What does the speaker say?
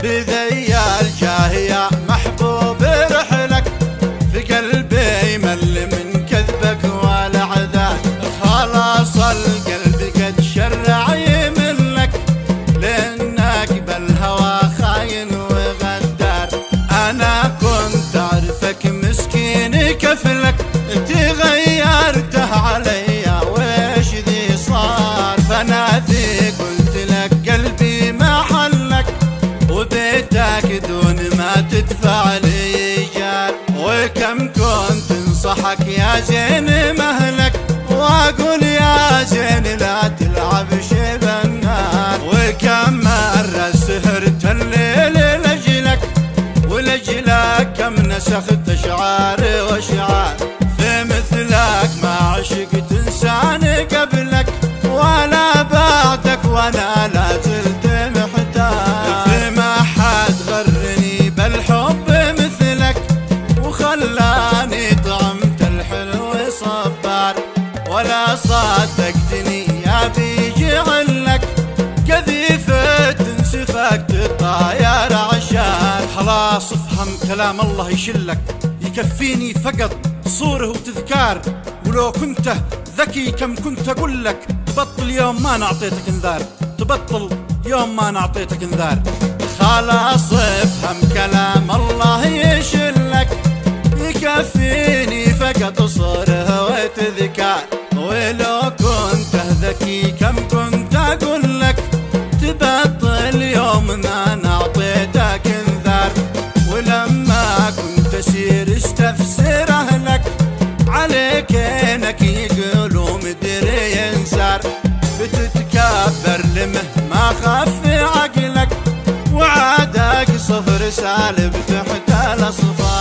بذي الجاه يا محبوب رحلك، في قلبي مل من كذبك والعذاب. خلاص القلب قد شرع يملك، لانك بالهوى خاين وغدار. انا كنت اعرفك مسكين كفلك، تغيرته عليا ويش ذي صار. فانا ذي قلت لك قلبي محلك، وبيتك دون ما تدفع لي ايجار. وكم كنت انصحك يا زين مهلك، واقول يا زين لا تلعب شيب النار. وكم مرة سهرت الليل لاجلك، ولجلك كم نسخت اشعار واشعار. في مثلك ما عشقت انسان قبلك، ولا بعدك وانا لا زلت محتار. فما حد غرني بالحب مثلك، وخلاني طعمت الحلو صبار. ولا صدقتني يا بيجي علك، قذيفة تنسفك تطاير عشان. خلاص افهم كلام الله يشلك، يكفيني فقط صوره وتذكار. ولو كنت ذكي كم كنت اقول لك، تبطل يوم ما نعطيتك انذار، تبطل يوم ما نعطيتك انذار. خلاص افهم كلام الله يشلك، يكفيني فقط صوره وتذكار. ولو كنت ذكي كم كنت اقول لك، تبطل يوم ما نعطيتك انذار. ولما كنت اسير استفسر اهلك، عليك انك يقولوا مدري ينسار. بتتكبر لمهما خف عقلك، وعادك صفر سالب تحت الاصفار.